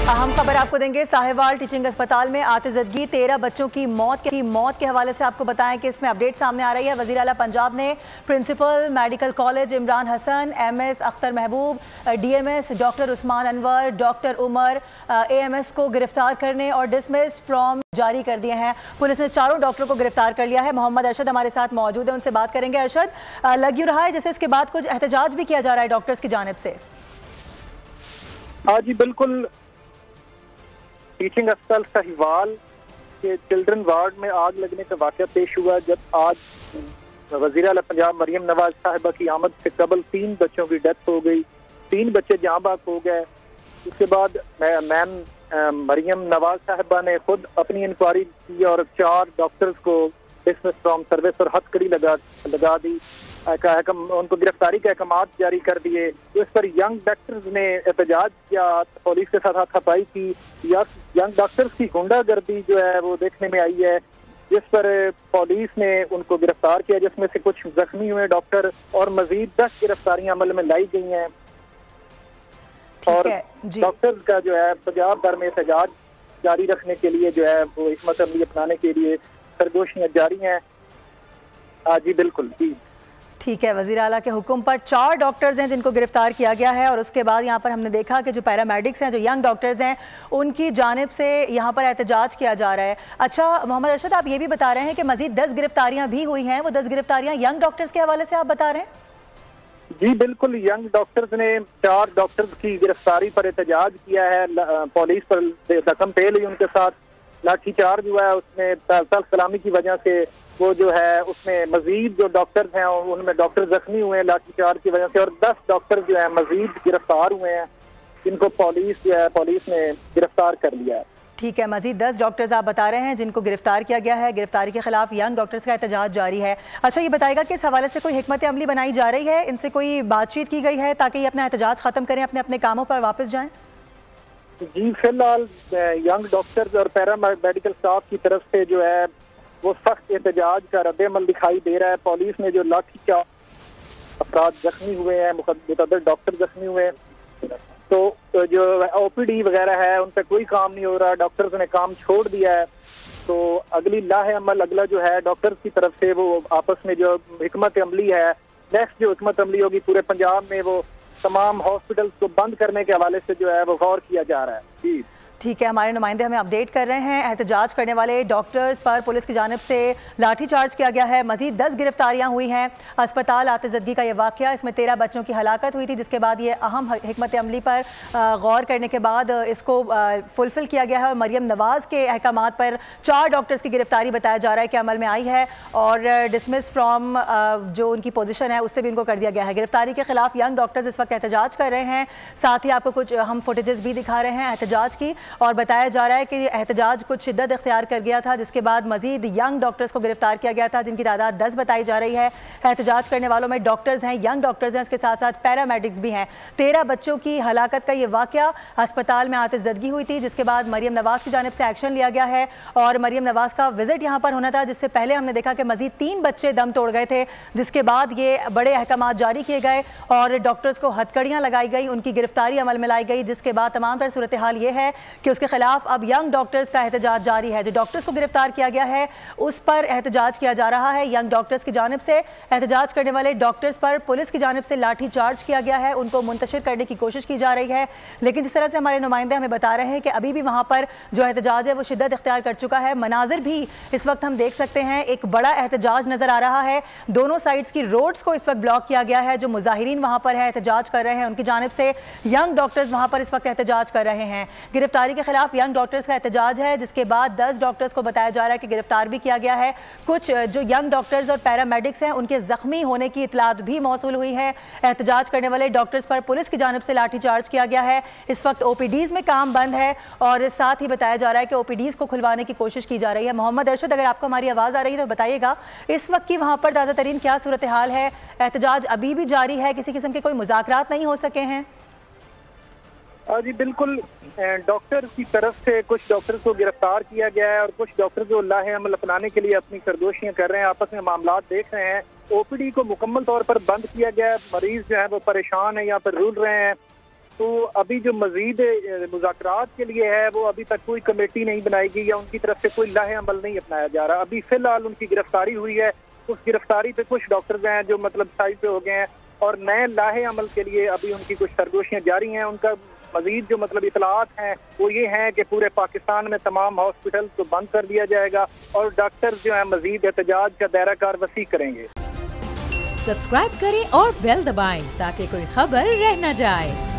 अहम खबर आपको देंगे। साहिवाल टीचिंग अस्पताल में आतिजदगी, 13 बच्चों की मौत के हवाले से आपको बताएं कि इसमें अपडेट सामने आ रही है। वज़ीर आला पंजाब ने principal medical college Imran Hasan, MS Akhtar Mehboob, DMS doctor Usman Anwar, doctor Umar, AMS को गिरफ्तार करने और डिसमिस फ्रॉम जारी कर दिए हैं। पुलिस ने चारों डॉक्टरों को गिरफ्तार कर लिया है। मोहम्मद अरशद हमारे साथ मौजूद है, उनसे बात करेंगे। अरशद, लग यूँ रहा है जैसे इसके बाद कुछ एहतजाज भी किया जा रहा है डॉक्टर्स की जानिब से। हाँ जी बिल्कुल, टीचिंग अस्पताल साहिवाल के चिल्ड्रन वार्ड में आग लगने का वाक़या पेश हुआ जब आज वज़ीर आला पंजाब मरियम नवाज साहिबा की आमद से कबल 3 बच्चों की डेथ हो गई, 3 बच्चे जाँ बाक हो गए। उसके बाद मैम मरियम नवाज साहिबा ने खुद अपनी इंक्वायरी की और 4 डॉक्टर्स को डिसमिस फ्रॉम सर्विस और हथकड़ी लगा दी, उनको गिरफ्तारी के अहकाम जारी कर दिए। तो इस पर यंग डॉक्टर्स ने एहतजाज किया, पुलिस के साथ हाथापाई की। यंग डॉक्टर्स की गुंडागर्दी जो है वो देखने में आई है, जिस पर पुलिस ने उनको गिरफ्तार किया, जिसमें से कुछ जख्मी हुए डॉक्टर और मजीद 10 गिरफ्तारियां अमल में लाई गई हैं। और डॉक्टर्स का जो है पंजाब भर में एहतजाज जारी रखने के लिए जो है वो हिकमत अमली अपनाने के लिए सरगोशियां जारी हैं। जी बिल्कुल जी ठीक है। वज़ीर आला के हुक्म पर 4 डॉक्टर्स हैं जिनको गिरफ्तार किया गया है और उसके बाद यहाँ पर हमने देखा कि जो पैरामेडिक्स हैं, जो यंग डॉक्टर्स हैं, उनकी जानिब से यहाँ पर एहतजाज किया जा रहा है। अच्छा मोहम्मद अरशद, आप ये भी बता रहे हैं कि मज़ीद 10 गिरफ्तारियाँ भी हुई हैं, वो 10 गिरफ्तारियाँ यंग डॉक्टर्स के हवाले से आप बता रहे हैं? जी बिल्कुल, यंग डॉक्टर्स ने 4 डॉक्टर्स की गिरफ्तारी पर एहतजाज किया है। पुलिस पर रकम पेल हुई, उनके साथ लाठीचार्ज हुआ है। उसमें सलामी की वजह से वो जो है उसमें मजीद जो डॉक्टर्स हैं उनमें डॉक्टर जख्मी हुए हैं लाठीचार्ज की वजह से, और 10 डॉक्टर जो है मजीद गिरफ्तार हुए हैं, जिनको पुलिस ने गिरफ्तार कर लिया है। ठीक है, मजीद 10 डॉक्टर्स आप बता रहे हैं जिनको गिरफ्तार किया गया है। गिरफ्तारी के खिलाफ यंग डॉक्टर्स का एहतजाज जारी है। अच्छा ये बताएगा कि इस हवाले से कोई हिकमत अमली बनाई जा रही है, इनसे कोई बातचीत की गई है ताकि ये अपना एहतजाज ख़त्म करें, अपने अपने कामों पर वापस जाएँ? जी फिलहाल यंग डॉक्टर्स और पैरा मेडिकल स्टाफ की तरफ से जो है वो सख्त एहतजाज का रद्द-ए-अमल दिखाई दे रहा है। पुलिस ने जो लाठीचार्ज, अफराद जख्मी हुए हैं, मुतअद्दिद डॉक्टर जख्मी हुए हैं, तो जो OPD वगैरह है उन पर कोई काम नहीं हो रहा, डॉक्टर्स ने काम छोड़ दिया है। तो अगली लाहे-अमल अगला जो है डॉक्टर्स की तरफ से वो आपस में जो हिकमत अमली है, नेक्स्ट जो हिकमत अमली होगी पूरे पंजाब में, वो तमाम हॉस्पिटल्स को बंद करने के हवाले से जो है वो गौर किया जा रहा है। जी ठीक है, हमारे नुमाइंदे हमें अपडेट कर रहे हैं। एहतजाज करने वाले डॉक्टर्स पर पुलिस की जानिब से लाठीचार्ज किया गया है। मजीद 10 गिरफ्तारियां हुई हैं। अस्पताल आतिजदगी का ये वाक़या, इसमें 13 बच्चों की हलाकत हुई थी, जिसके बाद ये अहम हिकमत अमली पर गौर करने के बाद इसको फुलफिल किया गया है और मरियम नवाज़ के अहकामात पर 4 डॉक्टर्स की गिरफ्तारी बताया जा रहा है कि अमल में आई है और डिसमिस फ्रॉम जो उनकी पोजीशन है उससे भी उनको कर दिया गया है। गिरफ्तारी के खिलाफ यंग डॉक्टर्स इस वक्त एहतजाज कर रहे हैं। साथ ही आपको कुछ हम फुटेजेस भी दिखा रहे हैं एहतजाज की, और बताया जा रहा है कि एहतजाज कुछ शिद्दत इख्तियार कर गया था, जिसके बाद मजीद यंग डॉक्टर्स को गिरफ्तार किया गया था, जिनकी तादाद 10 बताई जा रही है। एहतजाज करने वालों में डॉक्टर्स हैं, यंग डॉक्टर्स हैं, इसके साथ साथ पैरामेडिक्स भी हैं। 13 बच्चों की हलाकत का ये वाक़या अस्पताल में आतिजदगी हुई थी, जिसके बाद मरियम नवाज़ की जानिब से एक्शन लिया गया है और मरियम नवाज़ का विजिट यहाँ पर होना था, जिससे पहले हमने देखा कि मजीद 3 बच्चे दम तोड़ गए थे, जिसके बाद ये बड़े अहकाम जारी किए गए और डॉक्टर्स को हथकड़ियाँ लगाई गई, उनकी गिरफ्तारी अमल में लाई गई, जिसके बाद तमाम तर सूरत हाल ये है कि उसके खिलाफ अब यंग डॉक्टर्स का एहतजाज जारी है। जो डॉक्टर्स को गिरफ्तार किया गया है उस पर एहतजाज किया जा रहा है। यंग डॉक्टर्स की जानिब से एहतजाज करने वाले डॉक्टर्स पर पुलिस की जानिब से लाठी चार्ज किया गया है, उनको मुंतशिर करने की कोशिश की जा रही है। लेकिन जिस तरह से हमारे नुमाइंदे हमें बता रहे हैं कि अभी भी वहाँ पर जो एहतजाज है वो शिद्दत इख्तियार कर चुका है। मनाजिर भी इस वक्त हम देख सकते हैं, एक बड़ा एहतजाज नजर आ रहा है। दोनों साइड्स की रोड्स को इस वक्त ब्लॉक किया गया है। जो मुजाहिरीन वहाँ पर है एहतजाज कर रहे हैं, उनकी जानिब से यंग डॉक्टर्स वहाँ पर इस वक्त एहतजाज कर रहे हैं। गिरफ्तारी के खिलाफ यंग डॉक्टर्स का एहतजाज है, जिसके बाद 10 डॉक्टर्स को बताया जा रहा है कि गिरफ्तार भी किया गया है। कुछ जो यंग डॉक्टर्स और पैरामेडिक्स हैं उनके जख्मी होने की इतलात भी मौसूल हुई है। एहतजाज करने वाले डॉक्टर्स पर पुलिस की जानिब से लाठीचार्ज किया गया है। इस वक्त OPDs में काम बंद है और साथ ही बताया जा रहा है कि OPDs को खुलवाने की कोशिश की जा रही है। मोहम्मद अरशद, अगर आपको हमारी आवाज़ आ रही है तो बताइएगा इस वक्त की वहाँ पर ताज़ा तरीन क्या सूरत हाल है? एहतजाज अभी भी जारी है, किसी किस्म के कोई मुज़ाकरात नहीं हो सके हैं? जी बिल्कुल, डॉक्टर की तरफ से कुछ डॉक्टर्स को गिरफ्तार किया गया है और कुछ डॉक्टर जो लाहे-अमल अपनाने के लिए अपनी सरगोशियां कर रहे हैं, आपस में मामलात देख रहे हैं। OPD को मुकम्मल तौर पर बंद किया गया है। मरीज जो है वो परेशान है, यहाँ पर रूल रहे हैं। तो अभी जो मजीद मुज़ाकरात के लिए है वो अभी तक कोई कमेटी नहीं बनाई गई या उनकी तरफ से कोई लाहे अमल नहीं अपनाया जा रहा। अभी फिलहाल उनकी गिरफ्तारी हुई है, उस गिरफ्तारी पे कुछ डॉक्टर्स हैं जो मतलब साइड पे हो गए हैं और नए लाहे अमल के लिए अभी उनकी कुछ सरगोशियां जारी हैं। उनका मजीद जो मतलब इतलात हैं वो ये हैं कि पूरे पाकिस्तान में तमाम हॉस्पिटल को बंद कर दिया जाएगा और डॉक्टर्स जो है मजीद एहतजाज का दायरा कार वसी करेंगे। सब्सक्राइब करें और बेल दबाएं ताकि कोई खबर रह न जाए।